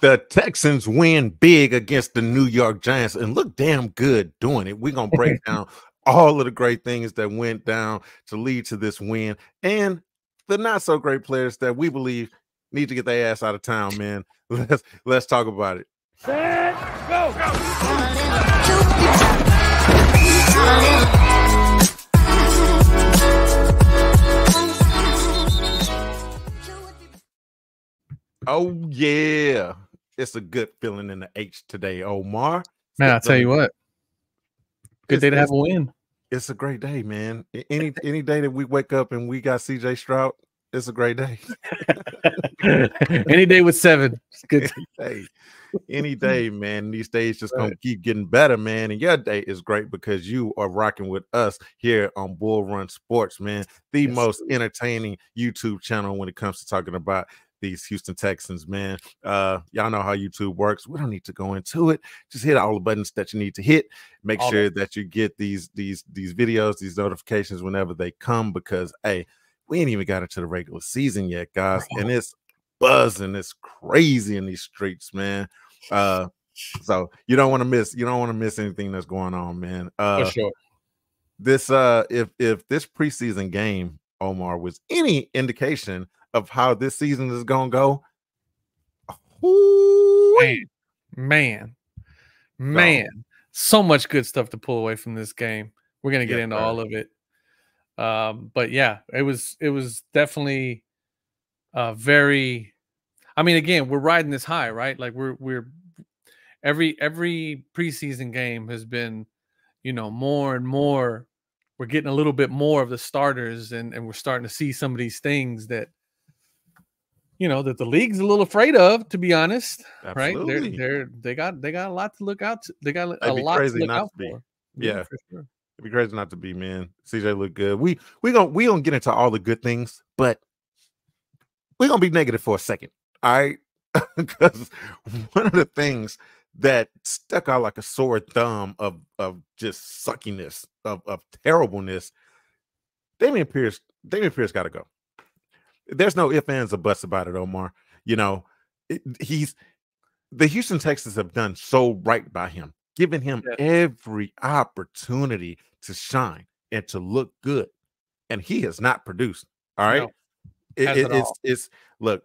The Texans win big against the New York Giants and look damn good doing it. We're going to break down all of the great things that went down to lead to this win and the not so great players that we believe need to get their ass out of town, man. Let's talk about it. Set, go. Oh, yeah. It's a good feeling in the H today, Omar. Man, I'll tell you what. Good day to have a win. It's a great day, man. Any day that we wake up and we got CJ Stroud, it's a great day. Any day with 7. It's good. Any day, man. These days just gonna keep getting better, man. And your day is great because you are rocking with us here on Bull Run Sports, man. The most entertaining YouTube channel when it comes to talking about these Houston Texans, man. Y'all know how YouTube works. We don't need to go into it. Just hit all the buttons that you need to hit. Make sure that you get these videos, these notifications whenever they come, because hey, we ain't even got into the regular season yet, guys, and it's buzzing. It's crazy in these streets, man. So you don't want to miss anything that's going on, man. For sure. This if this preseason game, Omar, was any indication of how this season is gonna go, man, so much good stuff to pull away from this game. We're gonna get into all of it, but yeah, it was definitely very. I mean, again, we're riding this high, right? Like we're every preseason game has been, more and more. We're getting a little bit more of the starters, and we're starting to see some of these things that. That the league's a little afraid of, to be honest. Absolutely. Right? They got a lot to look out to. They got a lot to look out for. Yeah, for sure. It'd be crazy not to be, man. CJ looked good. We gonna get into all the good things, but we're gonna be negative for a second, all right? Because one of the things that stuck out like a sore thumb of just suckiness, of terribleness, Damian Pierce got to go. There's no ifs, ands, or buts about it, Omar. The Houston Texans have done so right by him, giving him every opportunity to shine and to look good, and he has not produced. All right, it's look.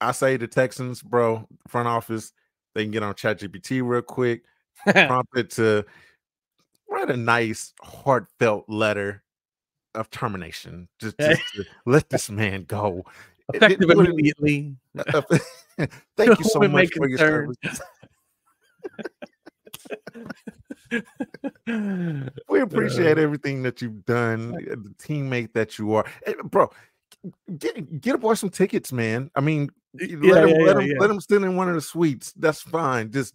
I say the Texans, bro, front office, they can get on ChatGPT real quick, prompt it to write a nice, heartfelt letter of termination, just to let this man go effective immediately. Thank you so much for your service. We appreciate everything that you've done, the teammate that you are. Hey, bro, get a boy some tickets, man. I mean, let him sit in one of the suites. That's fine. Just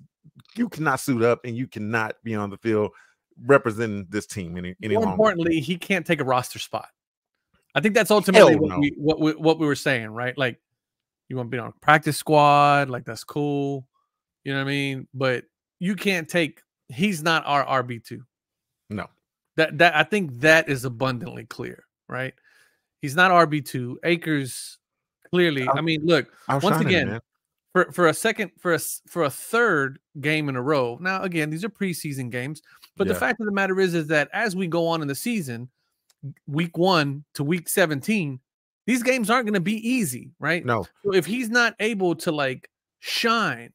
you cannot suit up and you cannot be on the field representing this team any More longer. Importantly, he can't take a roster spot. I think that's ultimately what we were saying, right? Like, you want to be on a practice squad, like that's cool, you know what I mean? But you can't take. He's not our RB2. No, that I think that is abundantly clear, right? He's not RB2. Akers clearly. I mean, look, once again, for a third game in a row. Now, again, these are preseason games. But the fact of the matter is that as we go on in the season, week 1 to week 17, these games aren't going to be easy, right? No. So if he's not able to like shine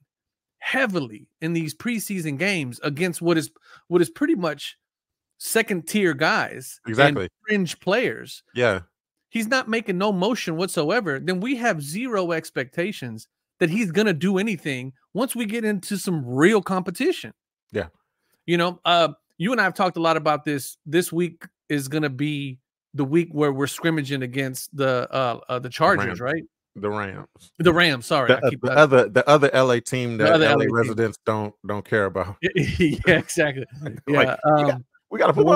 heavily in these preseason games against what is pretty much second tier guys, exactly, and fringe players, he's not making no motion whatsoever, then we have zero expectations that he's going to do anything once we get into some real competition. Yeah. You and I have talked a lot about this. This week is going to be the week where we're scrimmaging against the Chargers, right? The Rams. The Rams. Sorry, the other LA team that LA residents don't care about. Yeah, exactly. Yeah, we got to put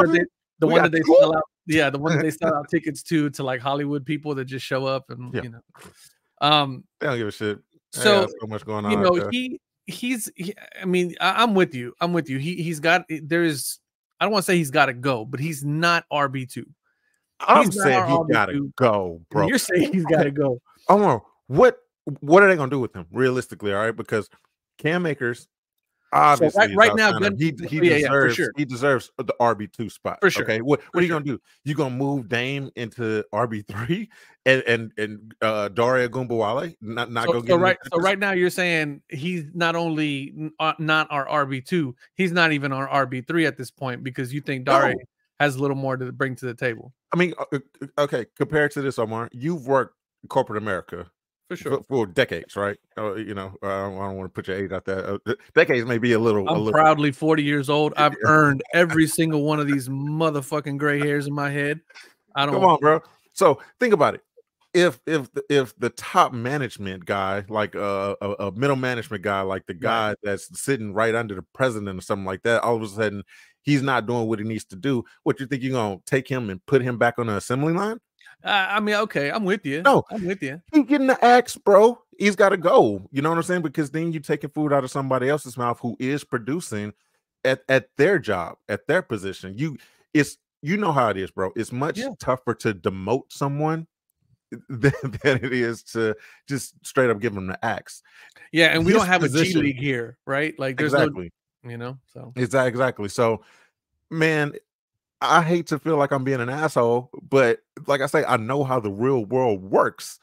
the one that they sell out. Yeah, the one that they sell out tickets to like Hollywood people that just show up and they don't give a shit. So much going on. I mean, I'm with you. He's got. I don't want to say he's got to go, but he's not RB2. I'm saying he got to go, bro. You're saying he's got to go. Oh, what what are they going to do with him realistically? All right, because Cam Akers So obviously is right now, outstanding. He yeah, for deserves sure, the RB2 spot. for sure, Okay, what for are you sure. gonna do? You gonna move Dame into RB3 and Daria Gumbawale not go get any So touches? right now you're saying he's not only not our RB2, he's not even our RB3 at this point because you think Dare No, has a little more to bring to the table. I mean, okay. Compared to this, Omar, you've worked corporate America For sure. for decades, right? You know, I don't want to put your age out there. Decades may be a I'm little. proudly 40 years old. I've earned every single one of these motherfucking gray hairs in my head. I Come don't. on, bro. So think about it. If the top management guy, like a middle management guy, like the Right. guy that's sitting right under the president or something like that, all of a sudden he's not doing what he needs to do. What you think you're gonna take him and put him back on the assembly line? I mean, okay, I'm with you. No, I'm with you. he getting the axe, bro. He's got to go. You know what I'm saying? Because then you're taking food out of somebody else's mouth who is producing at their job, at their position. You know how it is, bro. It's much Yeah. tougher to demote someone than it is to just straight up give them the axe. Yeah, and we His don't have a G position, League here, right? Like there's no, exactly, so exactly. So, man, I hate to feel like I'm being an asshole, but like I say, I know how the real world works.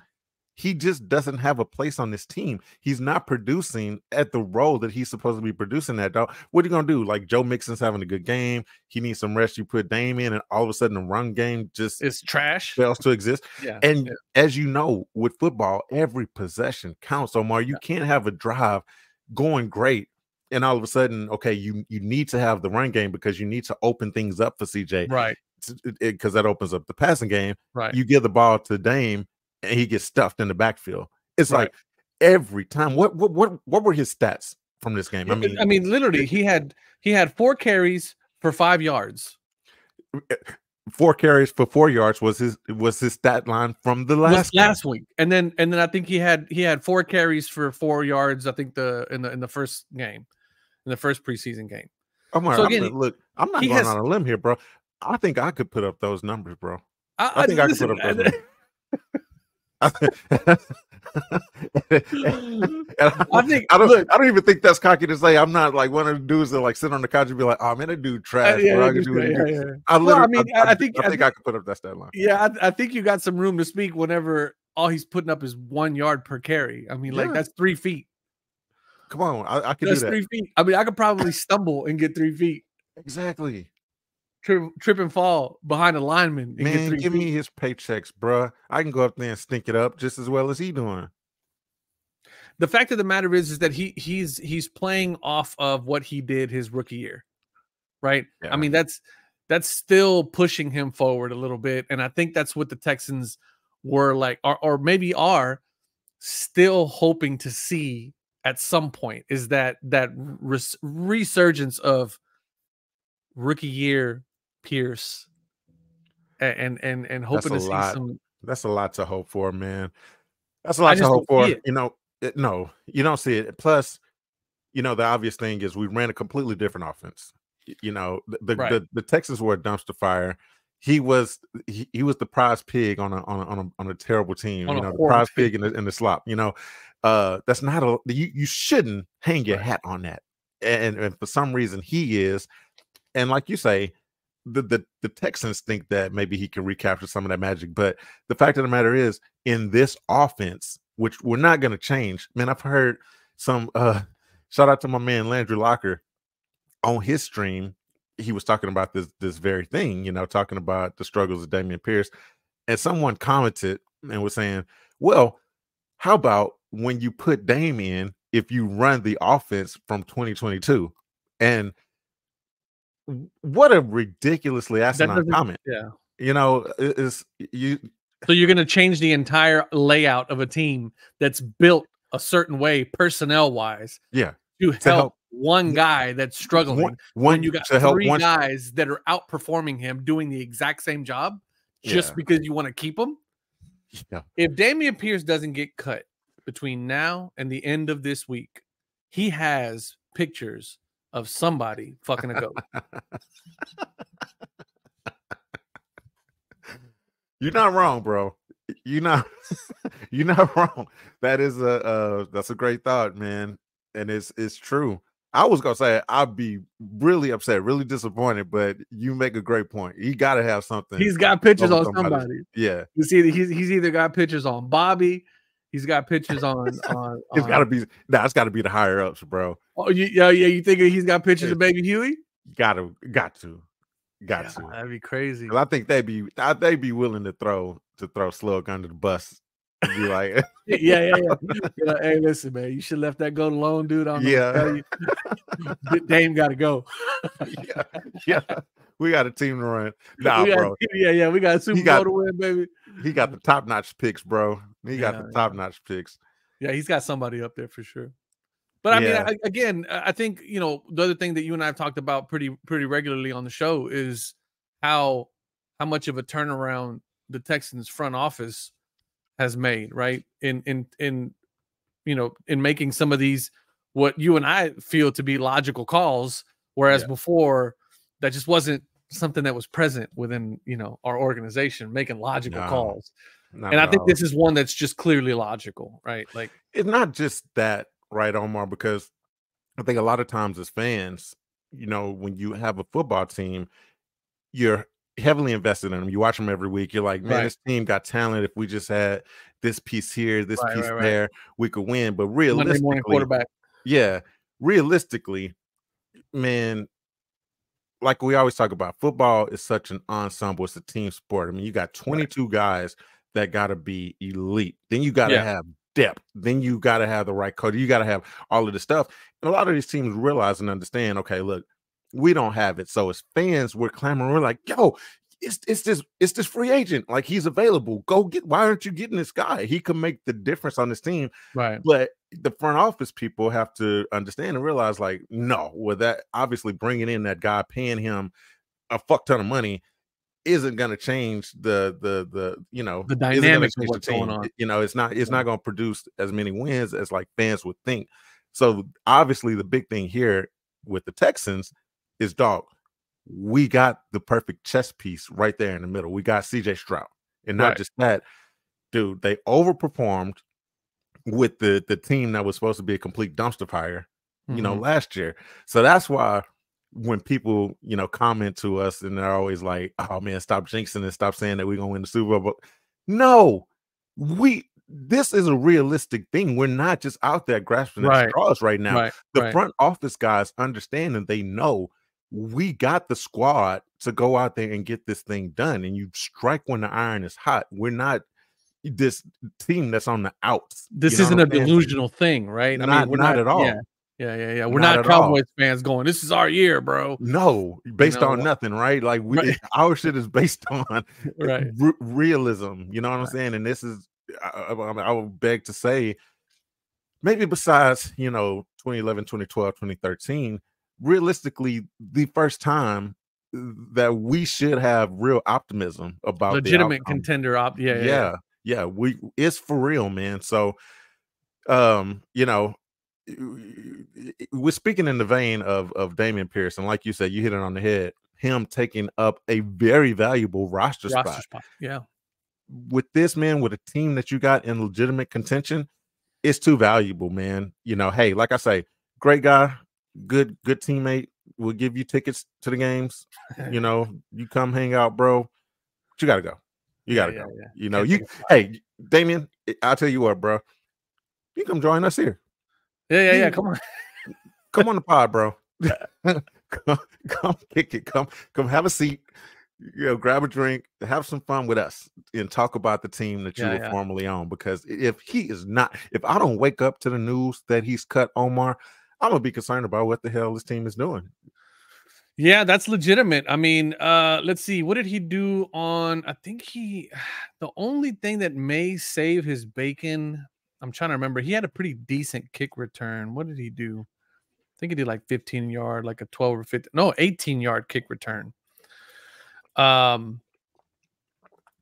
He just doesn't have a place on this team. He's not producing at the role that he's supposed to be producing at, dog. What are you gonna do? Like Joe Mixon's having a good game. He needs some rest. You put Dame in, and all of a sudden the run game just it's trash. fails to exist. Yeah. And Yeah. as you know, with football, every possession counts, Omar. You can't have a drive going great. And all of a sudden, okay, you need to have the run game because you need to open things up for CJ. Right. Because that opens up the passing game. Right. You give the ball to Dame and he gets stuffed in the backfield. It's Right. like every time. What were his stats from this game? I mean, literally, he had 4 carries for 5 yards. 4 carries for 4 yards was his stat line from the last week. And then I think he had 4 carries for 4 yards, I think in the first game, in the first preseason game. Omar, So again, I'm not going on a limb here, bro. I think I could put up those numbers, bro. I think I could put up those numbers. I don't even think that's cocky to say. I'm not like one of the dudes that like sit on the couch and be like, "Oh man, that dude trash." I think I could put up that stat line. Yeah, I think you got some room to speak whenever all he's putting up is 1 yard per carry. I mean, like that's 3 feet. Come on, I can do that. 3 feet. I mean, I could probably stumble and get 3 feet. Exactly. Trip and fall behind a lineman. And Man, give me his paychecks, bruh. I can go up there and stink it up just as well as he doing. The fact of the matter is that he's playing off of what he did his rookie year, right? Yeah. I mean, that's still pushing him forward a little bit, and I think that's what the Texans were like, or maybe are still hoping to see at some point is that resurgence of rookie year Pierce and hoping to see some. That's a lot to hope for, man. That's a lot to hope for. You know, no, you don't see it. Plus, you know, the obvious thing is we ran a completely different offense. You know, the Texans were a dumpster fire. He was the prize pig on a terrible team. You know, the prize pig in the slop. You know, that's not you shouldn't hang your hat on that. And for some reason he is. And like you say, the Texans think that maybe he can recapture some of that magic. But the fact of the matter is, in this offense, which we're not going to change, man, I've heard some shout out to my man Landry Locker on his stream. He was talking about this very thing, you know, talking about the struggles of Dameon Pierce. And someone commented and was saying, well, how about when you put Dame in, if you run the offense from 2022? And what a ridiculously asinine comment. Yeah. You know, is you. So you're going to change the entire layout of a team that's built a certain way, personnel wise. Yeah. To help one guy that's struggling. When you got 3 guys that are outperforming him doing the exact same job just because you want to keep them. Yeah. If Dameon Pierce doesn't get cut between now and the end of this week, he has pictures of somebody fucking a goat. You're not wrong, bro. You know, you're not wrong. That is that's a great thought, man, and it's true. I was gonna say I'd be really upset, really disappointed, but you make a great point. He got to have something He's got pictures over on somebody's. somebody. Yeah, You see, he's either got pictures on Bobby, he's got pictures on it's got to be. Nah, it's got to be the higher ups, bro. Oh, yeah. You think he's got pictures of Baby Huey? Got to. That'd be crazy. I think they'd be willing to throw Slug under the bus and be like, yeah. You know, hey, listen, man, you should left that go alone, dude. I don't know what to tell you. Dame got to go. yeah. We got a team to run. Nah, bro. Yeah. We got a Super Bowl to win, baby. He got the top notch picks, bro. He got the top notch picks. Yeah, he's got somebody up there for sure. But I mean, again, I think, you know, the other thing that you and I have talked about pretty regularly on the show is how much of a turnaround the Texans front office has made, right? In you know, in making some of these what you and I feel to be logical calls, whereas before that just wasn't something that was present within, you know, our organization, making logical calls. And I think this is one that's just clearly logical, right? Like, it's not just that, right, Omar, because I think a lot of times as fans, you know, when you have a football team, you're heavily invested in them. You watch them every week. You're like, man, this team got talent. If we just had this piece here, this piece there, we could win. But realistically, quarterback. Yeah, realistically, man, like we always talk about, football is such an ensemble. It's a team sport. I mean, you got 22 guys that got to be elite. Then you got to have depth. Then you got to have the right coach. You got to have all of this stuff. And a lot of these teams realize and understand, okay, look, we don't have it. So as fans, we're clamoring. We're like, yo, it's this free agent. Like, he's available. Go get. Why aren't you getting this guy? He could make the difference on this team. Right. But the front office people have to understand and realize, like, no, with that, obviously bringing in that guy, paying him a fuck ton of money isn't going to change the you know, the dynamic of what's going on. You know, it's not going to produce as many wins as like fans would think. So obviously the big thing here with the Texans is, dog, we got the perfect chess piece right there in the middle. We got CJ Stroud. And not just that, dude, they overperformed with the team that was supposed to be a complete dumpster fire, you know, last year. So that's why when people, you know, comment to us and they're always like, oh man, stop jinxing and stop saying that we're gonna win the Super Bowl. No, this is a realistic thing. We're not just out there grasping at straws right now. The front office guys understand and they know we got the squad to go out there and get this thing done. And you strike when the iron is hot. We're not this team that's on the outs. This isn't a delusional thing, right? I mean, we're not at all. Yeah. We're not Cowboys fans going, this is our year, bro. No, based on nothing, right? Like, our shit is based on realism. You know what I'm saying? And this is, I would beg to say, maybe besides, you know, 2011, 2012, 2013, realistically, the first time that we should have real optimism about legitimate contender. Yeah, it's for real, man. So, you know, we're speaking in the vein of Damian Pierce, and like you said, you hit it on the head. Him taking up a very valuable roster spot. Yeah. With this, man, with a team that you got in legitimate contention, it's too valuable, man. You know, hey, like I say, great guy, good teammate. We'll give you tickets to the games. You know, you come hang out, bro. But you gotta go. You gotta go. Yeah. You know, hey, Damian, I'll tell you what, bro. You come join us here. Yeah. Come on. Come on the pod, bro. come kick it. Come have a seat. You know, grab a drink, have some fun with us, and talk about the team that you were formerly on. Because if I don't wake up to the news that he's cut Omar, I'm gonna be concerned about what the hell this team is doing. Yeah, that's legitimate. I mean, let's see. What did he do on? I think the only thing that may save his bacon, I'm trying to remember. He had a pretty decent kick return. What did he do? I think he did like 15-yard, like a 12 or 15. No, 18-yard kick return. I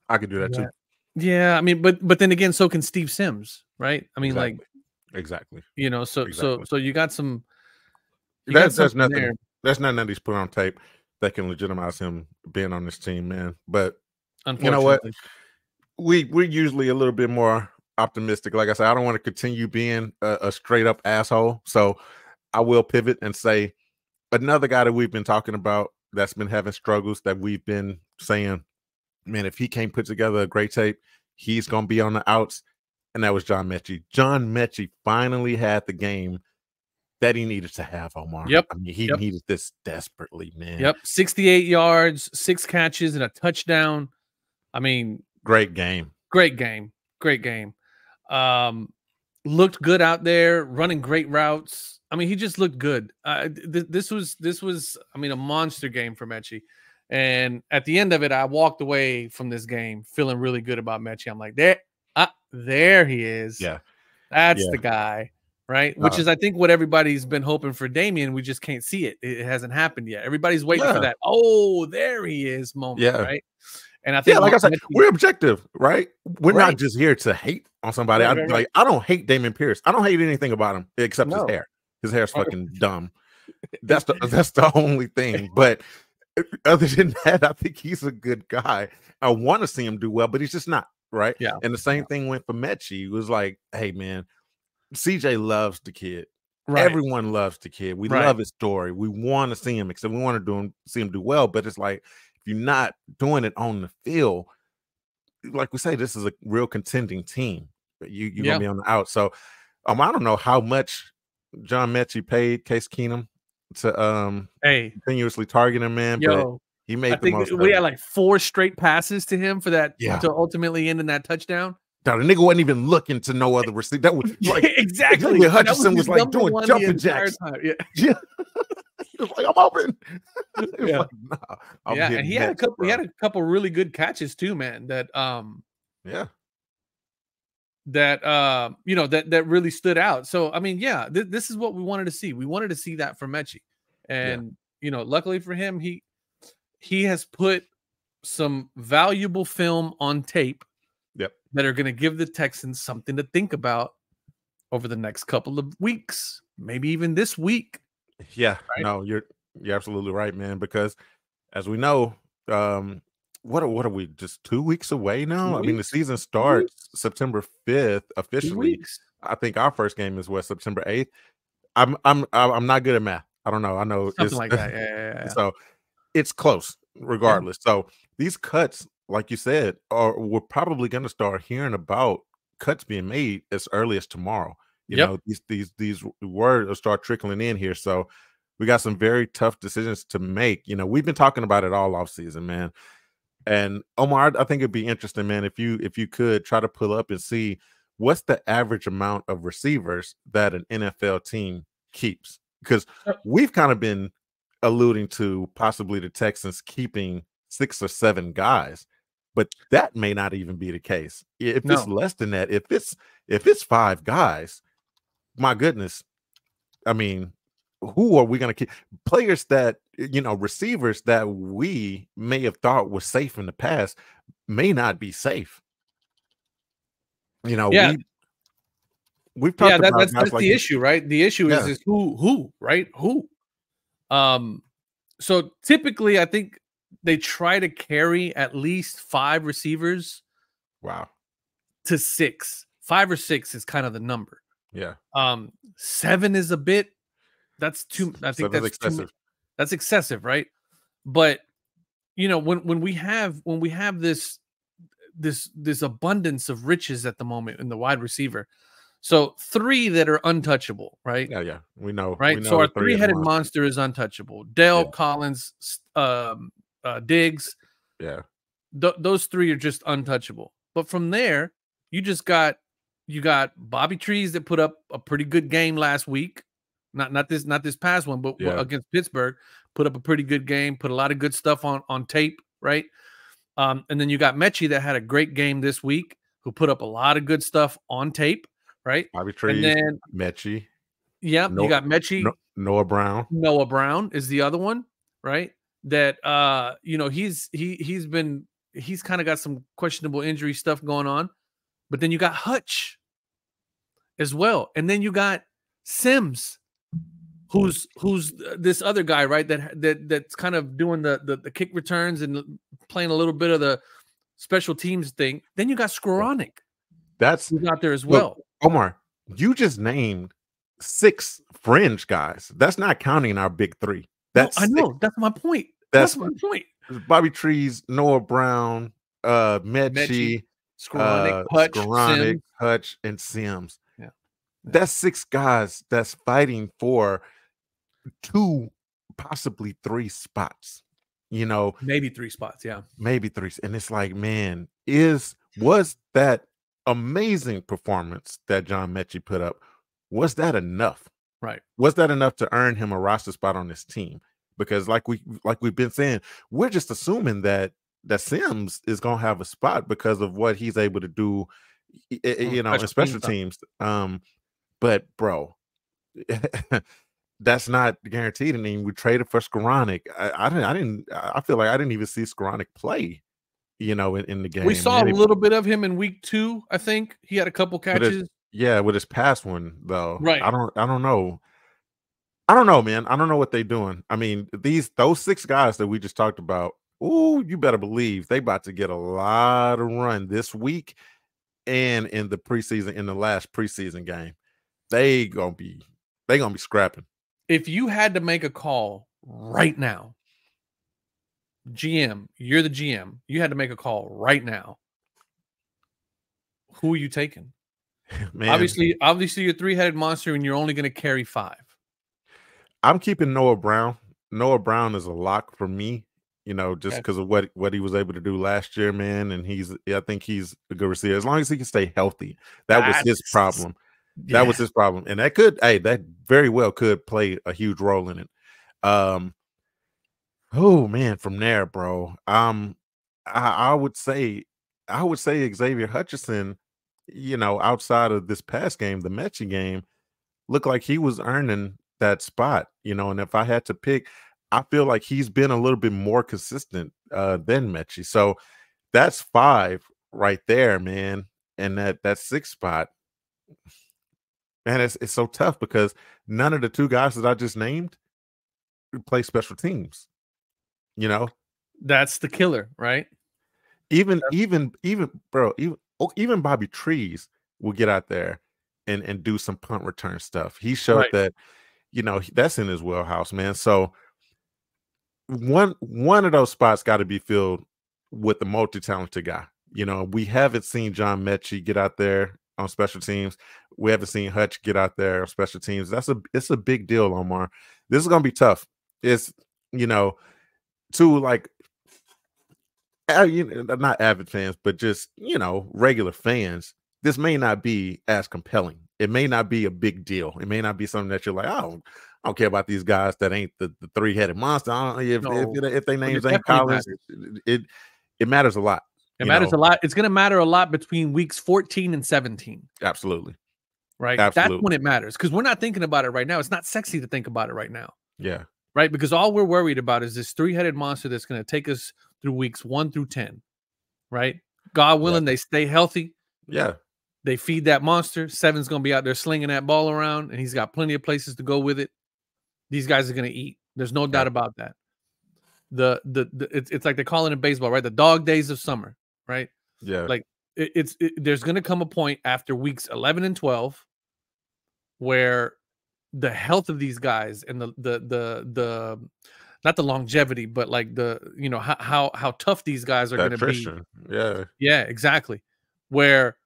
could do that too. Yeah, I mean, but then again, so can Steve Sims, right? I mean, exactly. You know, so you got some. There's nothing. There. There's nothing that he's put on tape that can legitimize him being on this team, man. But you know what? we're usually a little bit more optimistic. Like I said, I don't want to continue being a straight up asshole. So I will pivot and say another guy that we've been talking about that's been having struggles that we've been saying, man, if he can't put together a great tape, he's going to be on the outs. And that was John Mechie. John Mechie finally had the game that he needed to have, Omar. Yep. I mean, he needed this desperately, man. Yep. 68 yards, 6 catches, and a touchdown. I mean, great game. Great game. Great game. Looked good out there, running great routes. I mean, he just looked good. This was, I mean, a monster game for Mechie. And at the end of it, I walked away from this game feeling really good about Mechie. I'm like, there he is. Yeah. That's the guy, right? Which is, I think, what everybody's been hoping for Damian. We just can't see it. It hasn't happened yet. Everybody's waiting for that. Oh, there he is moment, right? And I think, like I said, we're objective, right? We're not just here to hate on somebody. I don't hate Dameon Pierce. I don't hate anything about him except his hair. His hair's fucking dumb. That's the only thing. But other than that, I think he's a good guy. I want to see him do well, but he's just not, right? Yeah. And the same thing went for Mechie. It was like, hey, man, CJ loves the kid. Right. Everyone loves the kid. We love his story. We want to see him, except we want to see him do well. But it's like, if you're not doing it on the field, like we say, this is a real contending team. You're gonna be on the out. So I don't know how much John Mechie paid Case Keenum to continuously target him, man. But he made the most. We had like 4 straight passes to him for that to ultimately end in that touchdown. Now, the nigga wasn't even looking to no other receiver. That was like exactly. Hutchinson was like doing jumping jacks. Yeah. It was like, I'm open. Like, nah, and he had a couple really good catches too, man. That that really stood out. So I mean, this is what we wanted to see. We wanted to see that from Mechie, and luckily for him, he has put some valuable film on tape. That are going to give the Texans something to think about over the next couple of weeks, maybe even this week. Yeah, no, you're absolutely right, man. Because as we know, what are we just 2 weeks away now? I mean, the season starts September 5th officially. I think our first game is September 8th. I'm not good at math. I don't know. I know something like that. Yeah. So it's close, regardless. So these cuts, like you said, we're probably going to start hearing about cuts being made as early as tomorrow. You know, these words will start trickling in here. So we got some very tough decisions to make. You know, we've been talking about it all off season, man. And Omar, I think it'd be interesting, man, if you could try to pull up and see what's the average amount of receivers that an NFL team keeps, because we've kind of been alluding to possibly the Texans keeping 6 or 7 guys. But that may not even be the case. If it's less than that, if it's 5 guys, my goodness, I mean, who are we going to keep? Players that, receivers that we may have thought was safe in the past may not be safe. We've talked about that's the issue, right? The issue is who, right? Who? So typically, I think they try to carry at least 5 receivers. Wow. To 6. 5 or 6 is kind of the number. Yeah. 7 is a bit. That's too. I think that's excessive. That's excessive, right? But when we have this abundance of riches at the moment in the wide receiver, so 3 that are untouchable, right? Yeah. We know, right? So our 3-headed monster is untouchable. Dell, Collins, Diggs. Yeah. Those 3 are just untouchable. But from there, you got Bobby Trees that put up a pretty good game last week. Not this past one, but against Pittsburgh, put up a pretty good game, put a lot of good stuff on tape, right? And then you got Mechie that had a great game this week, who put up a lot of good stuff on tape, right? Bobby Trees, and then Mechie. Yeah, you got Mechie. Noah Brown. Noah Brown is the other one, right? That he's kind of got some questionable injury stuff going on. But then you got Hutch as well. And then you got Sims, who's this other guy, right? That's kind of doing the kick returns and playing a little bit of the special teams thing. Then you got Skoranek. That's who's out there as well. Omar, you just named 6 fringe guys. That's not counting our big 3. That's I know. That's my point. That's my point. Bobby Trees, Noah Brown, Mechie, Skoranek, Hutch, and Sims. Yeah. That's 6 guys that's fighting for 2, possibly 3 spots. You know, maybe 3 spots. Yeah, maybe 3. And it's like, man, was that amazing performance that John Mechie put up? Was that enough? Right. Was that enough to earn him a roster spot on this team? Because like we've been saying, we're just assuming that Sims is gonna have a spot because of what he's able to do, you know, in special teams. But bro, that's not guaranteed. I mean, we traded for Skoranek. I feel like I didn't even see Skoranek play, you know, in the game. We saw a little bit of him in week 2. I think he had a couple catches. With his past one though. Right. I don't know. I don't know, man. I don't know what they're doing. I mean, those 6 guys that we just talked about, ooh, you better believe they about to get a lot of run this week and in the preseason, in the last preseason game. They gonna be scrapping. If you had to make a call right now, GM, you're the GM, you had to make a call right now, who are you taking? Man, obviously you're a 3-headed monster and you're only going to carry 5. I'm keeping Noah Brown. Noah Brown is a lock for me, you know, just because of what he was able to do last year, man. And I think he's a good receiver as long as he can stay healthy. That was his problem. Yeah. That was his problem, and that very well could play a huge role in it. Oh man, from there, bro. I would say Xavier Hutchinson, you know, outside of this past game, the Mechie game, looked like he was earning that spot, you know. And if I had to pick, I feel like he's been a little bit more consistent than Mechie. So that's 5 right there, man. And that 6 spot, man, it's so tough because none of the 2 guys that I just named play special teams. You know, that's the killer, right? Even Bobby Trees will get out there and do some punt return stuff. He showed that, you know, that's in his wheelhouse, man. So one of those spots got to be filled with a multi-talented guy. You know, we haven't seen John Mechie get out there on special teams. We haven't seen Hutch get out there on special teams. It's a big deal, Omar. This is gonna be tough. It's, you know, to like, you know, not avid fans, but just, you know, regular fans, this may not be as compelling. It may not be a big deal. It may not be something that you're like, oh, I don't care about these guys that ain't the 3-headed monster. If their names ain't Collins, it matters a lot. It matters a lot. It's going to matter a lot between weeks 14 and 17. Absolutely. Right. Absolutely. That's when it matters, because we're not thinking about it right now. It's not sexy to think about it right now. Yeah. Right. Because all we're worried about is this 3-headed monster that's going to take us through weeks 1 through 10. Right. God willing, they stay healthy. Yeah. They feed that monster. 7's going to be out there slinging that ball around, and he's got plenty of places to go with it. These guys are going to eat. There's no doubt about that. It's like they call it in baseball, right? The dog days of summer, right? Yeah. Like there's going to come a point after weeks 11 and 12 where the health of these guys and the not the longevity, but like the, you know, how tough these guys are going to be. Yeah. Yeah, exactly. Where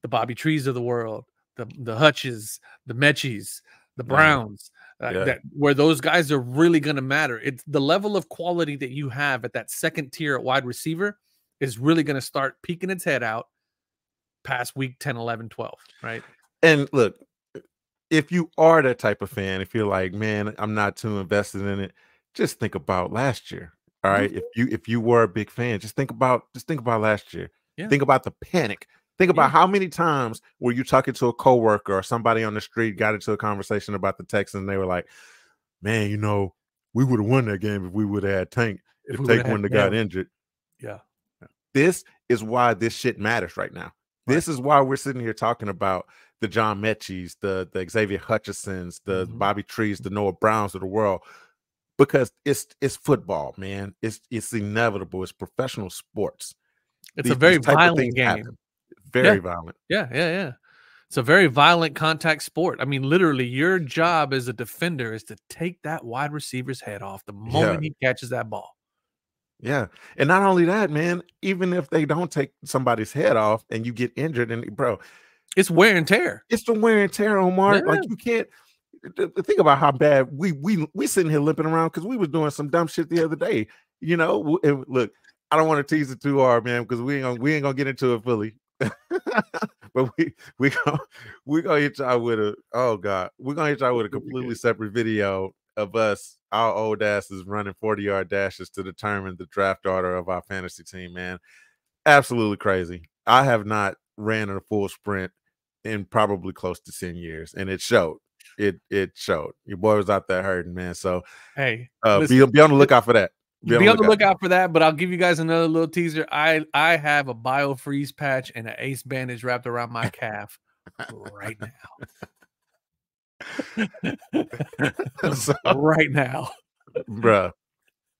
the Bobby Trees of the world, the Hutches, the Mechies, the Browns, where those guys are really going to matter. It's the level of quality that you have at that second tier at wide receiver is really going to start peeking its head out past week 10, 11, 12, right? And look, if you are that type of fan, if you're like, man, I'm not too invested in it, just think about last year. All right. Mm-hmm. If you were a big fan, just think about last year. Yeah. Think about the panic. Think about how many times were you talking to a coworker or somebody on the street, got into a conversation about the Texans, and they were like, man, you know, we would have won that game if we would have had Tank, if Tank wouldn't have got injured. Yeah. This is why this shit matters right now. Right. This is why we're sitting here talking about the John Mechies, the Xavier Hutchinsons, the Bobby Trees, the Noah Browns of the world, because it's football, man. It's inevitable. It's professional sports. It's a very violent game. Happen. Very violent. Yeah. It's a very violent contact sport. I mean, literally, your job as a defender is to take that wide receiver's head off the moment he catches that ball. Yeah. And not only that, man, even if they don't take somebody's head off and you get injured, and bro, it's wear and tear. It's the wear and tear, Omar. Yeah. Like, you can't think about how bad we sitting here limping around because we was doing some dumb shit the other day. You know, and look, I don't want to tease it too hard, man, because we ain't gonna get into it fully. But we gonna hit y'all with a completely separate video of us, our old asses, running 40-yard dashes to determine the draft order of our fantasy team, man. Absolutely crazy. I have not ran a full sprint in probably close to 10 years, and it showed. It showed. Your boy was out there hurting, man. So hey, be on the lookout for that. Be on the lookout for that, but I'll give you guys another little teaser. I have a BioFreeze patch and an ace bandage wrapped around my calf right now. So, right now, bruh.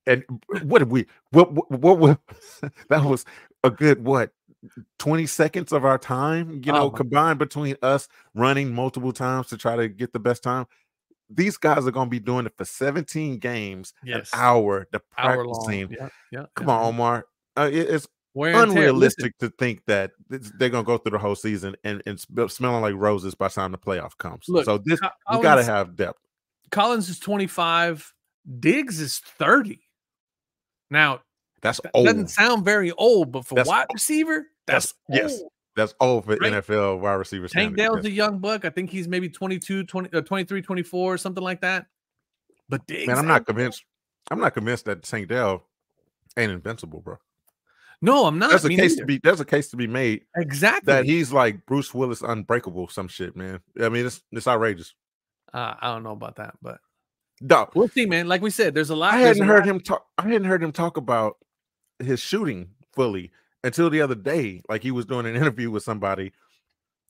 And what that was a good 20 seconds of our time, combined between us running multiple times to try to get the best time. These guys are going to be doing it for 17 games, an hour, the practicing. Come on, Omar. It's unrealistic to think that they're going to go through the whole season and smelling like roses by the time the playoff comes. Look, so we got to have depth. Collins is 25. Diggs is 30. Now, that's old. Doesn't sound very old, but for wide receiver, that's old. Yes. That's old for NFL wide receiver. Tank Dell's a young buck. I think he's maybe 22, 23, 24, something like that. But Diggs, man, I'm not convinced. I'm not convinced that Tank Dell ain't invincible, bro. No, I'm not. There's a case to be made. Exactly. That he's like Bruce Willis unbreakable, some shit, man. I mean, it's outrageous. I don't know about that, but no. We'll see, man. Like we said, there's a lot. I hadn't heard him talk about his shooting fully until the other day. Like, he was doing an interview with somebody.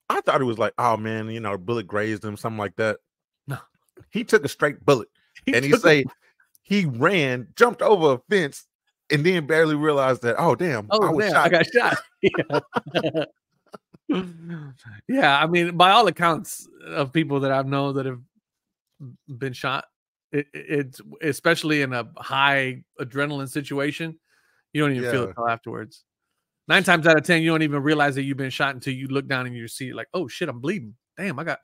I thought it was like, oh man, bullet grazed him, something like that. No, he took a straight bullet, and he ran, jumped over a fence, and then barely realized that, oh damn, I got shot. Yeah, I mean, by all accounts of people that I've known that have been shot, it's especially in a high adrenaline situation, you don't even feel it until afterwards. 9 times out of 10, you don't even realize that you've been shot until you look down and you see like, oh shit, I'm bleeding. Damn, I got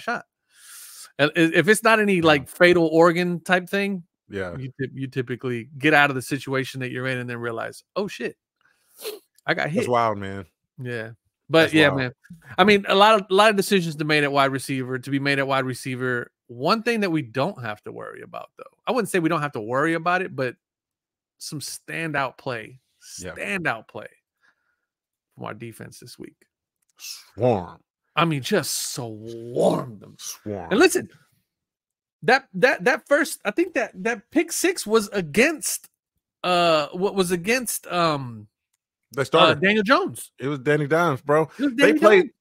shot. And if it's not any like fatal organ type thing, you typically get out of the situation that you're in and then realize, oh shit, I got hit. That's wild, man. Yeah. But man. I mean, a lot of decisions to be made at wide receiver. One thing that we don't have to worry about, though, I wouldn't say we don't have to worry about it, but some standout play from our defense this week. Swarm. I mean, just swarm them. Swarm. And listen, that first, I think that pick 6 was against they started Daniel Jones. It was Danny Dimes, bro. They played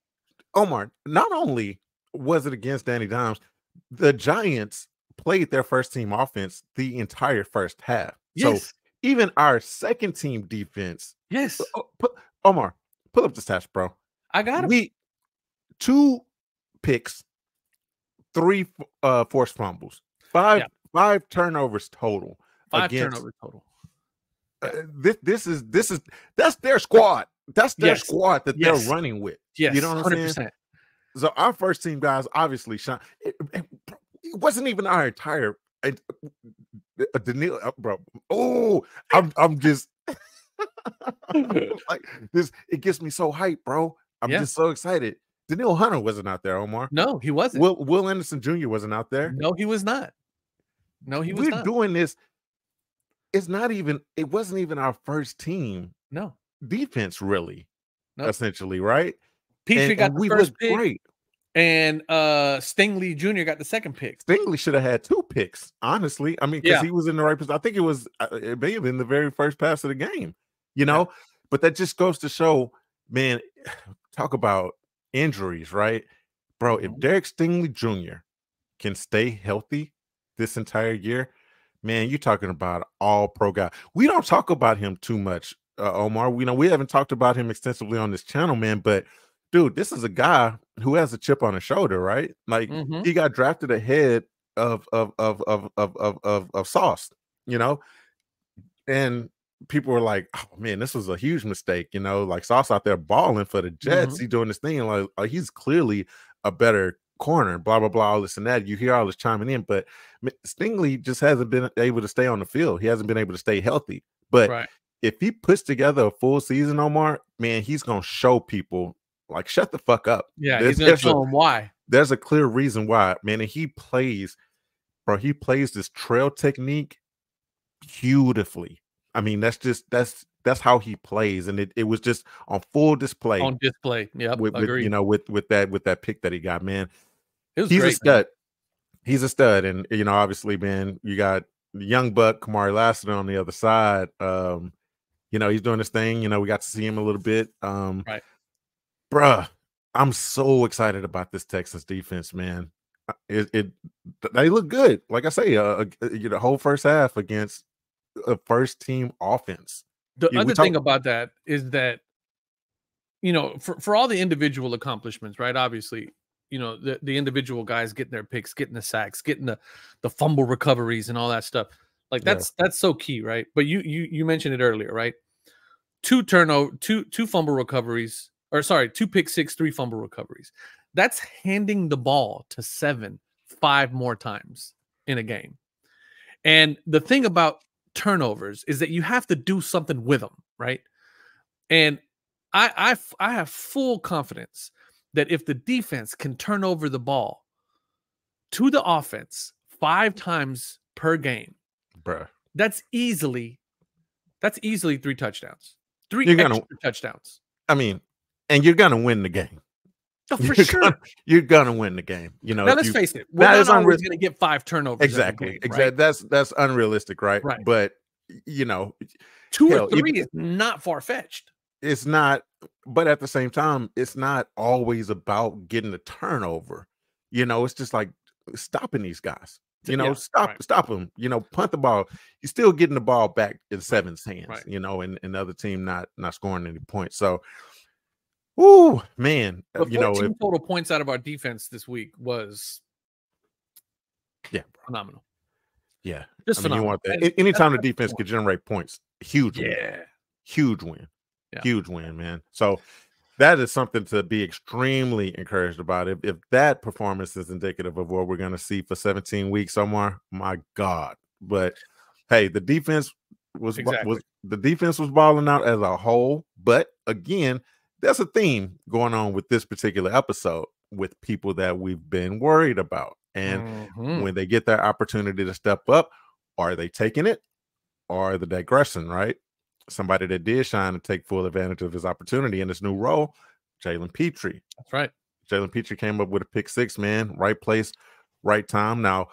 Omar. Not only was it against Danny Dimes, the Giants played their first team offense the entire first half. Yes. So even our second team defense. Yes. Omar, pull up the stats, bro. I got it. 2 picks, 3 forced fumbles, 5 turnovers total. 5 turnovers total. That's their squad. That's their squad that they're running with. Yes, you know what I'm 100%. Saying? So our first team guys obviously shot. It wasn't even our entire Daniil, bro. Oh, I'm just like this. It gets me so hyped, bro. I'm just so excited. Daniil Hunter wasn't out there, Omar. No, he wasn't. Will Anderson Jr. wasn't out there. No, he was not. We're doing this. It wasn't even our first team. No defense, really. Nope. Essentially, right? Petrie got the first pick. Great. And Stingley Jr. got the second pick. Stingley should have had 2 picks, honestly. I mean, because he was in the right position. I think it may have been the very first pass of the game, But that just goes to show, man, talk about injuries, right? Bro, if Derek Stingley Jr. can stay healthy this entire year, man, you're talking about all pro guy. We don't talk about him too much Omar. We haven't talked about him extensively on this channel, man, but dude, this is a guy who has a chip on his shoulder, right? Like he got drafted ahead of Sauce, and people were like, "Oh man, this was a huge mistake." Like Sauce out there balling for the Jets, he's doing this thing like he's clearly a better corner. Blah blah blah, all this and that. You hear all this chiming in, but Stingley just hasn't been able to stay on the field. He hasn't been able to stay healthy. But if he puts together a full season, Omar, man, he's gonna show people like shut the fuck up. Yeah, he's gonna show them why. There's a clear reason why, man. And he plays this trail technique beautifully. I mean, that's how he plays, and it was just on full display. On display, yeah. With that pick that he got, man. He's a stud. Man. He's a stud, and obviously, man, you got the young buck Kamari Lassiter on the other side. He's doing this thing. We got to see him a little bit. Right, bruh, I'm so excited about this Texas defense, man. They look good. Like I say, the whole first half against a first team offense. The other thing about that is that, for all the individual accomplishments, right? Obviously, the individual guys getting their picks, getting the sacks, getting the fumble recoveries and all that stuff. Like that's so key, right? But you mentioned it earlier, right? Two fumble recoveries, or sorry, 2 pick six, 3 fumble recoveries. That's handing the ball to 7 5 more times in a game. And the thing about turnovers is that you have to do something with them, right? And I have full confidence that if the defense can turn over the ball to the offense 5 times per game, bruh, that's easily 3 touchdowns. 3 extra touchdowns. I mean, and you're gonna win the game. Oh, for sure. You're gonna win the game. Now let's face it. We're not always gonna get 5 turnovers. Exactly. Game, exactly. Right? That's unrealistic, right? Right. But 2 or 3 is not far-fetched. It's not, but at the same time, it's not always about getting a turnover. It's just like stopping these guys. Stop them. Punt the ball. You're still getting the ball back in Seven's hands. Right. And the other team not scoring any points. So, ooh, man. But 14 total points out of our defense this week was phenomenal. Yeah, just phenomenal. You want that. Anytime the defense could generate points, huge win. Huge win. Yeah. Huge win, man. So that is something to be extremely encouraged about. If that performance is indicative of what we're going to see for 17 weeks somewhere, my God. But hey, the defense was balling out as a whole. But again, there's a theme going on with this particular episode with people that we've been worried about. And when they get their opportunity to step up, are they taking it or the digressing, right? Somebody that did shine and take full advantage of his opportunity in this new role, Jalen Petrie. That's right. Jalen Petrie came up with a pick 6, man. Right place, right time. Now,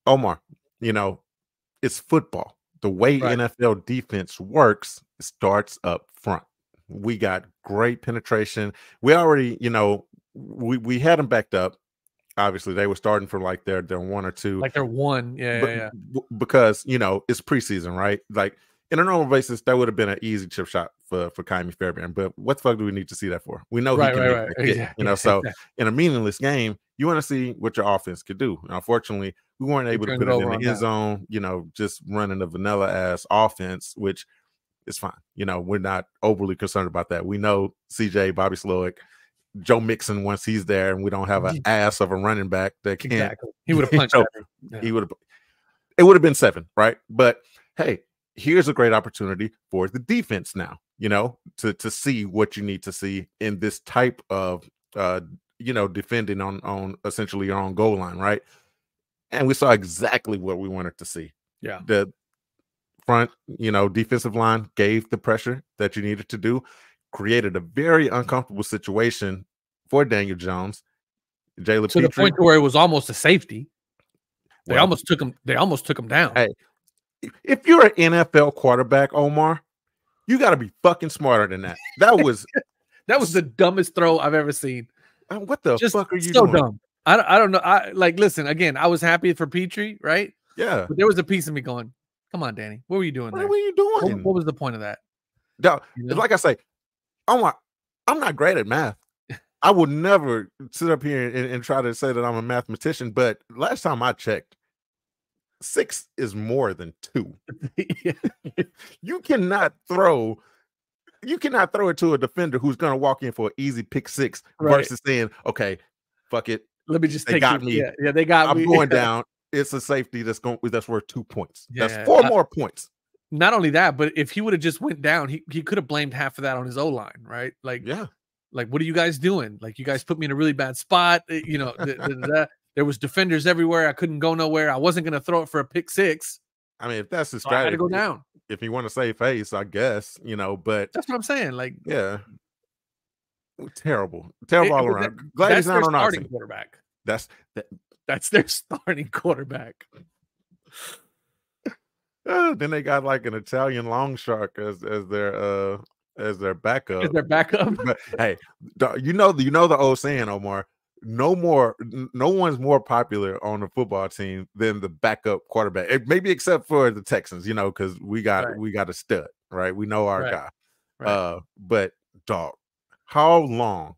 Omar, it's football. The way NFL defense works starts up front. We got great penetration. We already, we had them backed up. Obviously, they were starting for like their 1 or 2. Like they're 1. Yeah. Because, it's preseason, right? Like, in a normal basis, that would have been an easy chip shot for Kaimi Fairbairn. But what the fuck do we need to see that for? We know he can make that kick, exactly. So in a meaningless game, you want to see what your offense could do. And unfortunately, we weren't able to put it in the end zone, just running a vanilla-ass offense, which is fine. We're not overly concerned about that. We know CJ, Bobby Slowick, Joe Mixon, once he's there, and we don't have an ass of a running back that can't. Exactly. He would have punched He would have. It would have been 7, right? But hey, here's a great opportunity for the defense now, to see what you need to see in this type of, defending on essentially your own goal line, right? And we saw exactly what we wanted to see. Yeah. The front, defensive line gave the pressure that you needed to do, created a very uncomfortable situation for Daniel Jones. Jalen to Petrie, the point where it was almost a safety. They almost took him down. Hey, if you're an NFL quarterback, Omar, you got to be fucking smarter than that. That was the dumbest throw I've ever seen. What the fuck are you so doing? Dumb. I don't know. Listen, again, I was happy for Petrie, right? Yeah. But there was a piece of me going, come on, Danny. What were you doing there? What were you doing? What was the point of that? Dog, like I say, I'm not great at math. I would never sit up here and try to say that I'm a mathematician, but last time I checked, 6 is more than 2. You cannot throw it to a defender who's going to walk in for an easy pick 6 versus saying, okay, fuck it. Let me just they got me. Yeah, they got me. I'm going down. It's a safety that's worth 2 points. Yeah, that's 4 more points. Not only that, but if he would have just went down, he could have blamed half of that on his O-line, right? Like, like, what are you guys doing? Like, you guys put me in a really bad spot. You know, there was defenders everywhere. I couldn't go nowhere. I wasn't going to throw it for a pick 6. I mean, if that's his strategy, I had to go down. If you want to save face, I guess, but that's what I'm saying. Like, terrible all around. Glad he's not on our team. Quarterback. That's their starting quarterback. Then they got like an Italian long shark as their backup. As their backup. But hey, you know the old saying, Omar. No one's more popular on the football team than the backup quarterback. Maybe except for the Texans, because we got a stud, right? We know our guy. Right. But dog, how long?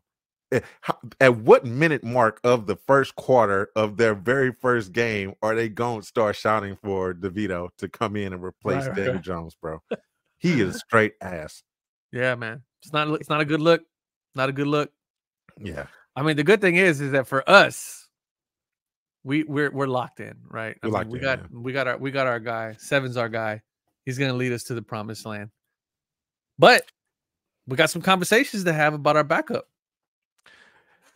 At what minute mark of the first quarter of their very first game are they going to start shouting for DeVito to come in and replace Daniel Jones, bro? He is straight ass. Yeah, man. It's not a good look. Not a good look. Yeah. I mean, the good thing is that for us, we're locked in, right? I mean, we got our guy. Seven's our guy. He's gonna lead us to the promised land. But we got some conversations to have about our backup.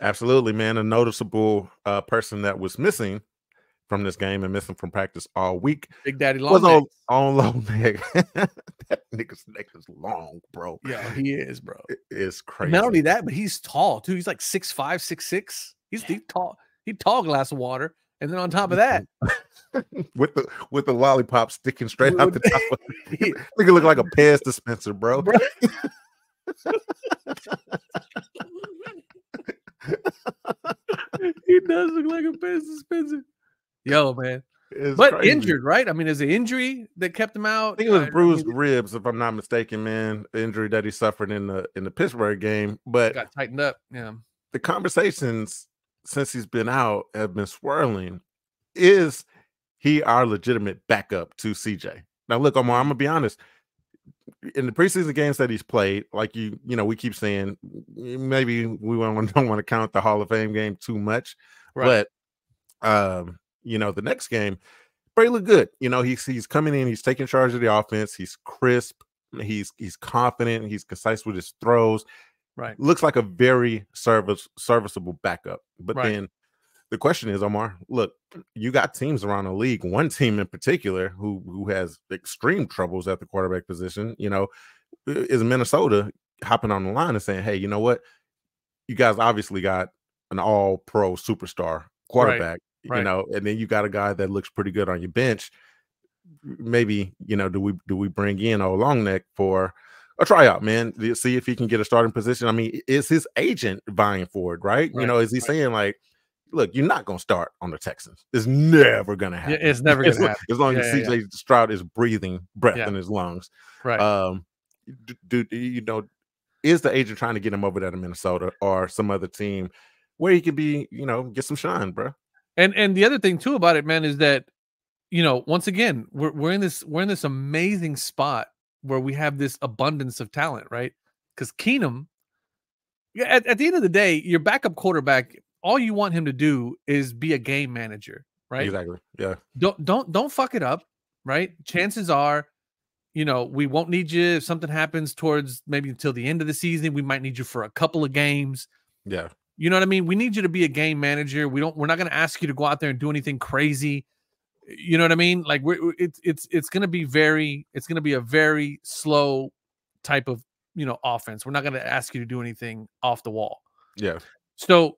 Absolutely, man. A noticeable person that was missing from this game and missing from practice all week. Big Daddy Long was on long neck. That nigga's neck is long, bro. Yeah, he is, bro. It's crazy. And not only that, but he's tall too. He's like 6'5", 6'6". He's tall. He tall glass of water. And then on top of that, with the lollipop sticking straight out the top of it. Nigga look like a Pez dispenser, bro. He does look like a Pez dispenser. Yo, man. But crazy. Injured, right? I mean, is it injury that kept him out? I think it was bruised ribs, if I'm not mistaken, man. The injury that he suffered in the Pittsburgh game. But got tightened up. Yeah. The conversations since he's been out have been swirling. Is he our legitimate backup to CJ? Now, look, Omar, I'm gonna be honest. In the preseason games that he's played, like we keep saying, maybe we don't want to count the Hall of Fame game too much, but the next game, Bray looked good. He's coming in, he's taking charge of the offense, he's crisp, he's confident, he's concise with his throws. Right, looks like a very serviceable backup. But then the question is, Omar, look, you got teams around the league. One team in particular who has extreme troubles at the quarterback position, is Minnesota hopping on the line and saying, hey, you know what? You guys obviously got an all-pro superstar quarterback, and then you got a guy that looks pretty good on your bench. Maybe, do we bring in old long neck for a tryout, man? See if he can get a starting position. I mean, is his agent vying for it, right? Is he saying like, look, you're not going to start on the Texans. It's never going to happen. Yeah, it's never going to happen. As long as CJ Stroud is breathing breath in his lungs. Right. Is the agent trying to get him over there to Minnesota or some other team where he could be, get some shine, bro? And the other thing too about it, man, is that, once again, we're in this amazing spot where we have this abundance of talent, right? Because Keenum, at the end of the day, your backup quarterback, all you want him to do is be a game manager, right? Exactly. Yeah. Don't fuck it up, right? Chances are, we won't need you if something happens towards maybe until the end of the season. We might need you for a couple of games. Yeah. You know what I mean? We need you to be a game manager. We're not going to ask you to go out there and do anything crazy. You know what I mean? Like it's going to be a very slow type of, offense. We're not going to ask you to do anything off the wall. Yeah. So,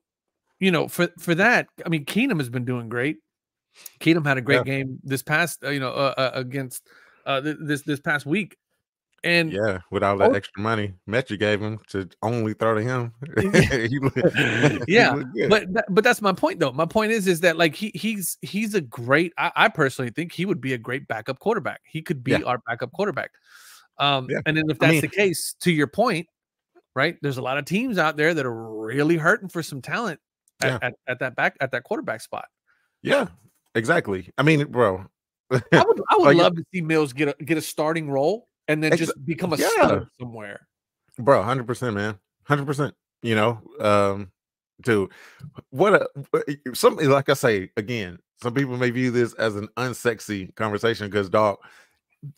for that, I mean, Keenum has been doing great. Keenum had a great game this past, against this past week. And with all that extra money Metri gave him to only throw to him. But that's my point though. My point is that like he's a great. I personally think he would be a great backup quarterback. He could be our backup quarterback. And then if that's the case, to your point, right? There's a lot of teams out there that are really hurting for some talent at that quarterback spot. Yeah, exactly. I mean, bro, I would love to see Mills get a starting role and then just become a stud somewhere. Bro, 100%, man. 100%. You know, dude, something like I say again, some people may view this as an unsexy conversation because, dog,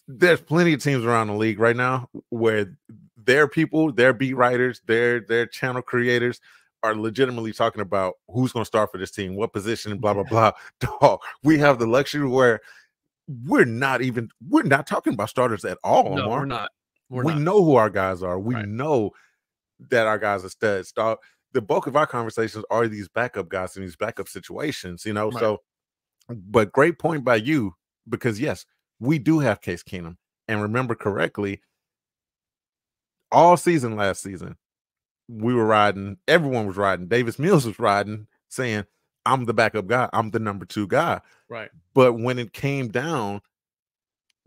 there's plenty of teams around the league right now where their people, their beat writers, their channel creators are legitimately talking about who's going to start for this team, what position, blah, blah, blah. Dog, we have the luxury where we're not talking about starters at all. No, Omar. we're not. We know who our guys are. We know that our guys are studs. Dog. The bulk of our conversations are these backup guys in these backup situations, you know. So, but great point by you, because yes, we do have Case Keenum. And remember correctly, all season last season, we were riding, everyone was riding. Davis Mills was riding, saying, I'm the backup guy. I'm the number 2 guy. Right. But when it came down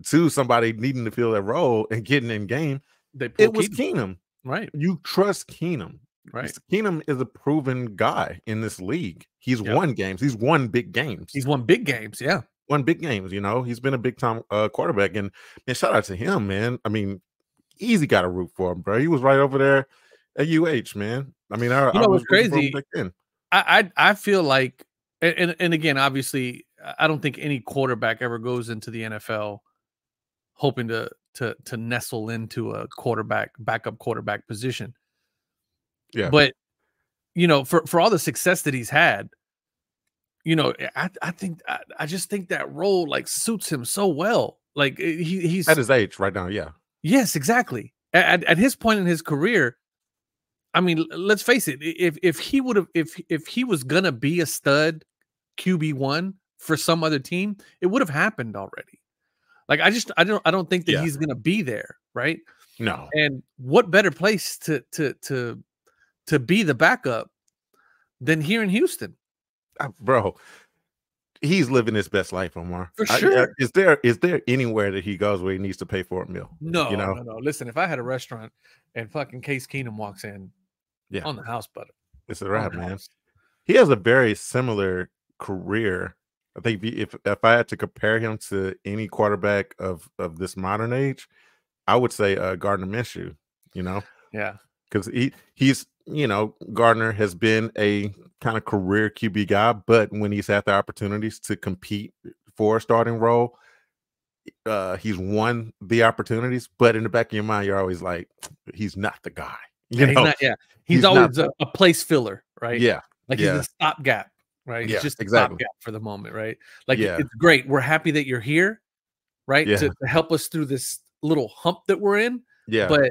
to somebody needing to fill that role and getting in game, it was Keenum. Right. You trust Keenum. Right. Keenum is a proven guy in this league. He's won games. He's won big games. He's won big games. Yeah. Won big games. You know, he's been a big time quarterback. And shout out to him, man. I mean, easy got to root for him, bro. He was right over there at UH, man. I mean, I was crazy. I feel like, and again, obviously, I don't think any quarterback ever goes into the NFL hoping to nestle into a backup quarterback position. Yeah. But, you know, for all the success that he's had, you know, I just think that role like suits him so well. Like he's at his age right now. Yeah. Yes, exactly. At his point in his career, I mean, let's face it. If he was gonna be a stud QB1 for some other team, it would have happened already. Like I don't think that he's gonna be there, right? No. And what better place to be the backup than here in Houston? Bro, he's living his best life, Omar. For sure. Is there anywhere that he goes where he needs to pay for a meal? No, you know? no. Listen, if I had a restaurant and fucking Case Keenum walks in, on the house, butter, it's a wrap, man. He has a very similar career. I think if I had to compare him to any quarterback of this modern age, I would say Gardner Minshew. You know, because he's you know, Gardner has been a kind of career QB guy, but when he's had the opportunities to compete for a starting role, he's won the opportunities. But in the back of your mind, you're always like, he's not the guy. You know? He's always a place filler, right? Yeah. Like he's a stopgap, right? Yeah, he's just a stopgap for the moment, right? Like it's great. We're happy that you're here, right? To help us through this little hump that we're in. Yeah. But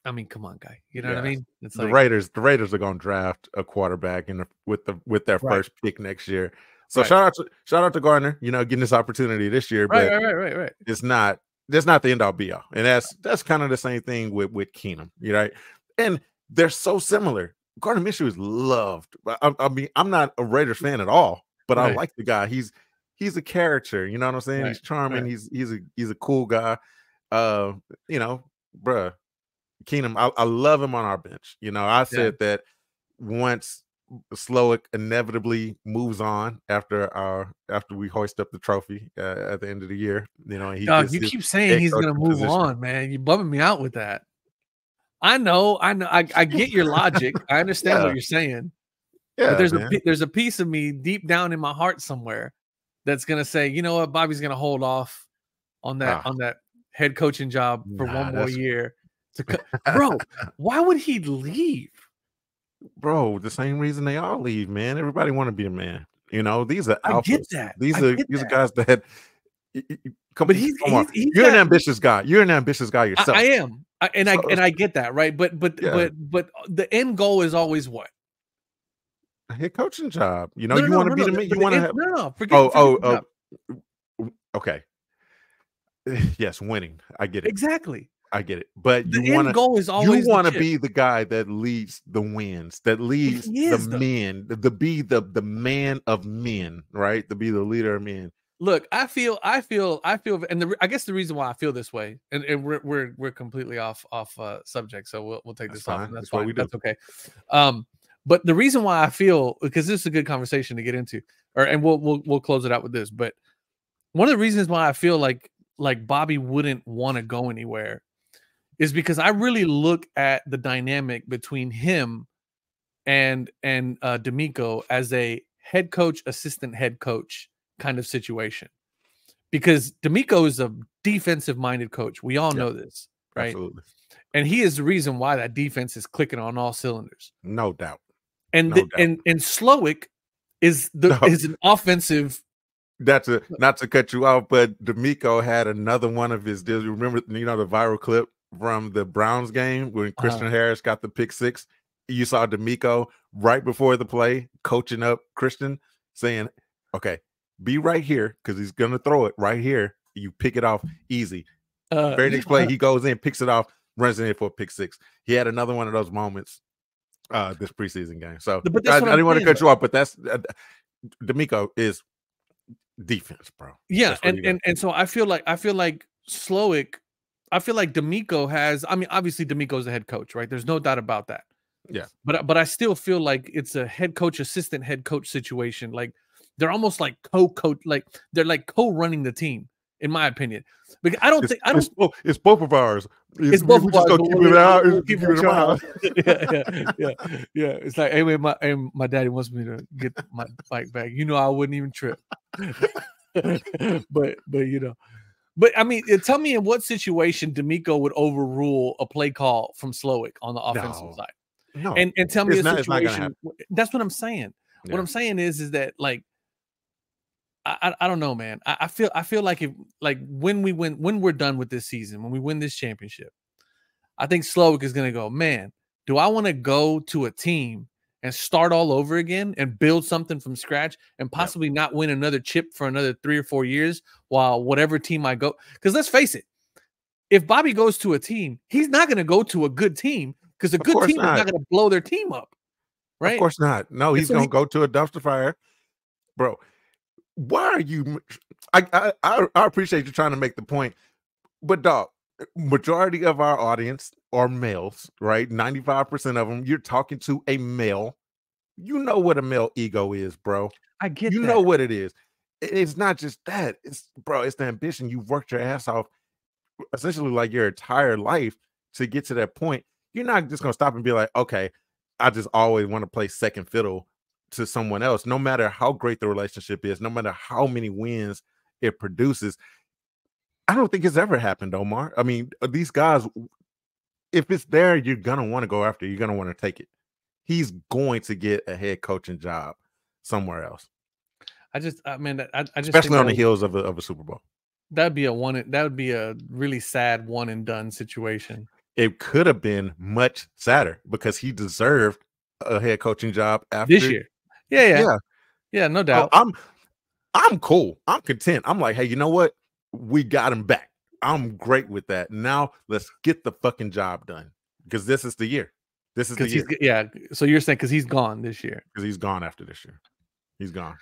I mean, come on, guy. You know what I mean? It's the Raiders are going to draft a quarterback with their first pick next year. So shout out to Gardner, you know, getting this opportunity this year. But right. It's not the end all be all. And that's kind of the same thing with Keenum, right? And they're so similar. Gardner Minshew is loved. I mean, I'm not a Raiders fan at all, but I like the guy. He's a character, you know what I'm saying? He's charming. He's a cool guy. You know, bruh. Keenum, I love him on our bench. You know, I said that once Slowick inevitably moves on after we hoist up the trophy at the end of the year. You know, you keep saying he's going to move on, man. You're bumming me out with that. I know. I get your logic. I understand what you're saying. Yeah, but there's a piece of me deep down in my heart somewhere that's going to say, you know what, Bobby's going to hold off on that head coaching job for one more year. Bro, why would he leave? Bro, the same reason they all leave, man. Everybody want to be a man. You know, these are alphas. I get that. These are guys that but you're an ambitious guy. You're an ambitious guy yourself. I am. I get that, right? But the end goal is always what? A head coaching job. You know, you want to be the man. You want to have forget okay. Yes, winning. I get it. Exactly. I get it, but the end goal is always you want to be the guy that leads the wins, that leads the men, to be the man of men, right? To be the leader of men. Look, I feel, and I guess the reason why I feel this way, and we're completely off subject, so we'll take this off, and that's fine. That's okay. But the reason why I feel, because this is a good conversation to get into, and we'll close it out with this. But one of the reasons why I feel like Bobby wouldn't want to go anywhere is because I really look at the dynamic between him and D'Amico as a head coach, assistant head coach kind of situation, because D'Amico is a defensive minded coach. We all know this, right? Absolutely. And he is the reason why that defense is clicking on all cylinders. No doubt. And Slowick is an offensive. Not to cut you off, but D'Amico had another one of his deals. You remember, the viral clip from the Browns game when Christian Harris got the pick 6. You saw D'Amico right before the play coaching up Christian, saying, "Okay, be right here because he's gonna throw it right here. You pick it off easy." Very next play, he goes in, picks it off, runs in for a pick 6. He had another one of those moments this preseason game. So I didn't want to cut you off, but that's D'Amico is defense, bro. Yeah, and so I feel like Slowick, I feel like D'Amico has. I mean, obviously D'Amico's the head coach, right? There's no doubt about that. Yeah, but I still feel like it's a head coach, assistant head coach situation. Like they're almost like co-coach, like they're like co-running the team, in my opinion. Because it's both of ours. It's both of ours. Keep it out. Yeah. It's like, hey, my daddy wants me to get my bike back. I wouldn't even trip. but I mean, tell me in what situation D'Amico would overrule a play call from Slowick on the offensive side. No, and tell me a situation. That's what I'm saying. Yeah. What I'm saying is that, like, I don't know, man. I feel like when we're done with this season, when we win this championship, I think Slowick is gonna go, man, do I want to go to a team and start all over again and build something from scratch and possibly not win another chip for another 3 or 4 years while whatever team I go? Because let's face it, if Bobby goes to a team, he's not gonna go to a good team. Because a good team is not going to blow their team up, right? Of course not. No, he's going to go to a dumpster fire, bro. Why are you? I appreciate you trying to make the point, but dog, majority of our audience are males, right? 95% of them. You're talking to a male. You know what a male ego is, bro. I get. You know what it is. It's not just that. It's the ambition. You've worked your ass off, essentially like your entire life to get to that point. You're not just going to stop and be like, okay, I just always want to play second fiddle to someone else, no matter how great the relationship is, no matter how many wins it produces. I don't think it's ever happened, Omar. I mean, these guys, if it's there, you're going to want to go after it. You're going to want to take it. He's going to get a head coaching job somewhere else. I just especially on the heels of a Super Bowl. That would be a really sad one and done situation. It could have been much sadder because he deserved a head coaching job after this year. Yeah, no doubt. I'm cool. I'm content. I'm like, hey, you know what? We got him back. I'm great with that. Now let's get the fucking job done because this is the year. This is the year. Yeah. So you're saying because he's gone this year? Because he's gone after this year. He's gone.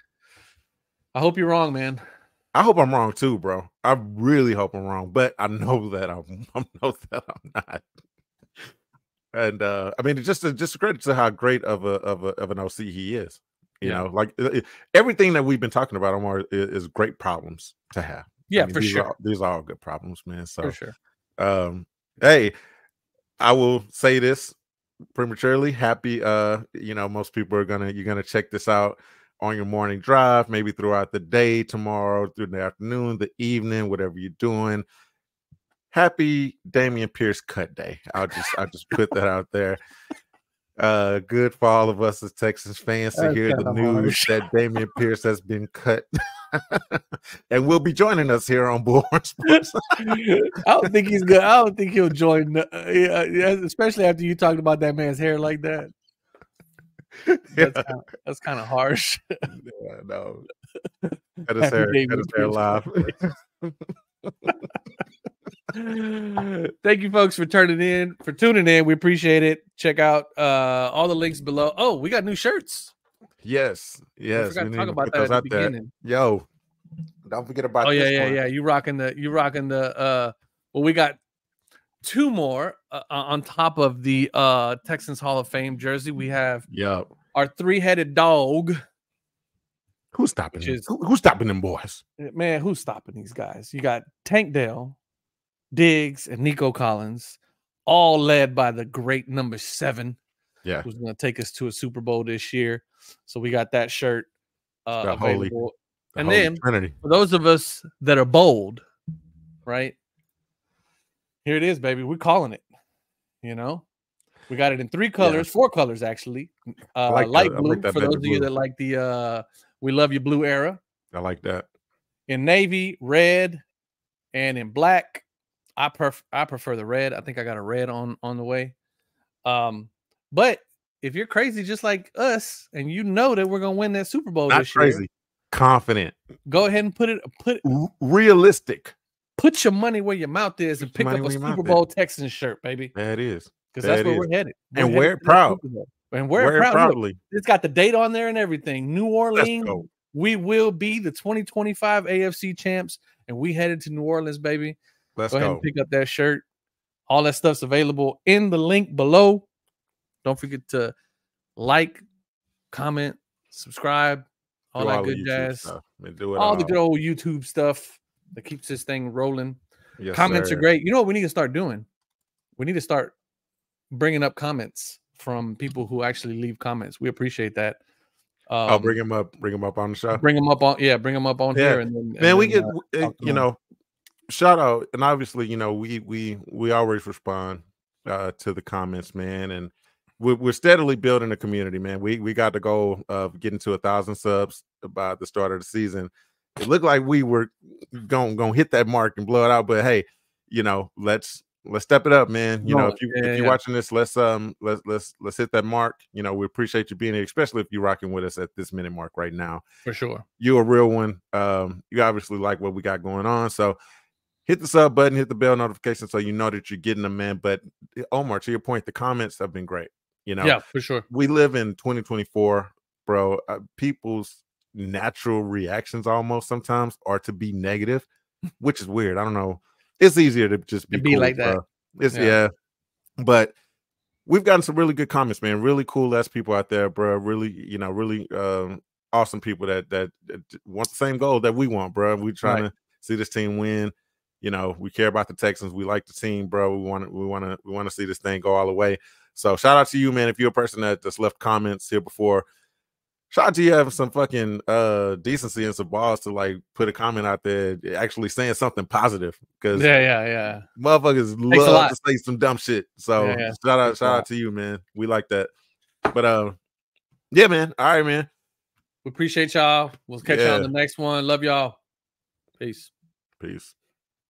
I hope you're wrong, man. I hope I'm wrong too, bro. I really hope I'm wrong, but I know that I'm not. And I mean, it's just a credit to how great of an OC he is. You know, like everything that we've been talking about, Omar, is great problems to have. Yeah, I mean, for sure. These are all good problems, man. So, for sure. Hey, I will say this prematurely. Happy, most people you're gonna check this out on your morning drive, maybe throughout the day, tomorrow, through the afternoon, the evening, whatever you're doing. Happy Damian Pierce cut day. I'll just put that out there. Good for all of us as Texas fans to hear the news that Damian Pierce has been cut. And will be joining us here on Bullhorn Sports. I don't think he's good. I don't think he'll join, especially after you talked about that man's hair like that. That's kind of harsh. Yeah, no. Cut his hair live. Thank you, folks, for tuning in. We appreciate it. Check out all the links below. Oh, we got new shirts. Yes. I forgot to talk about that at the beginning. Yo, Don't forget about this one. Yeah. You rocking the well, we got 2 more on top of the Texans Hall of Fame jersey. We have our 3-headed dog. Who's stopping them? Who's stopping them boys? Man, who's stopping these guys? You got Tank Dell, Diggs, and Nico Collins, all led by the great number 7. Yeah. Who's going to take us to a Super Bowl this year. So we got that shirt available. And then Trinity. For those of us that are bold, right? Here it is, baby. We're calling it. You know, we got it in 3 colors, 4 colors actually. Light blue for those of you that like the We Love You Blue era. I like that. In navy, red, and in black. I prefer the red. I think I got a red on the way. But if you're crazy just like us, and you know that we're gonna win that Super Bowl this year, confident, go ahead and put realistic. Put your money where your mouth is and pick up a Super Bowl Texans shirt, baby. That is. Because that's where we're headed. And wear it proud. And wear it proudly. Look, it's got the date on there and everything. New Orleans, we will be the 2025 AFC champs, and we headed to New Orleans, baby. Let's go ahead and pick up that shirt. All that stuff's available in the link below. Don't forget to like, comment, subscribe, all that good jazz. All the good old YouTube stuff that keeps this thing rolling. Yes, comments are great. You know what we need to start doing? We need to start bringing up comments from people who actually leave comments. We appreciate that. I'll bring them up on the show. Bring them up on here. And then, man, we get shout out, and obviously, we always respond to the comments, man, and we're steadily building a community, man. We got the goal of getting to 1,000 subs by the start of the season. It looked like we were gonna hit that mark and blow it out, but hey, let's step it up, man. If you're watching this, let's hit that mark. We appreciate you being here, especially if you're rocking with us at this minute mark right now. For sure, you're a real one. You obviously like what we got going on, so hit the sub button, hit the bell notification so you know that you're getting them, man. But Omar, to your point, the comments have been great. Yeah, for sure. We live in 2024, bro. People's natural reactions almost sometimes are to be negative, which is weird. I don't know. It's easier to just be cool, like that. Yeah. But we've gotten some really good comments, man. Really cool ass people out there, bro. Really, really awesome people that want the same goal that we want, bro. We're trying to see this team win. We care about the Texans. We like the team, bro. We want to see this thing go all the way. So shout out to you, man. If you're a person that's left comments here before, shout out to you having some fucking decency and some balls to like put a comment out there actually saying something positive. Because motherfuckers love to say some dumb shit. So shout out to you, man. We like that. But yeah, man. All right, man. We appreciate y'all. We'll catch y'all on the next one. Love y'all. Peace.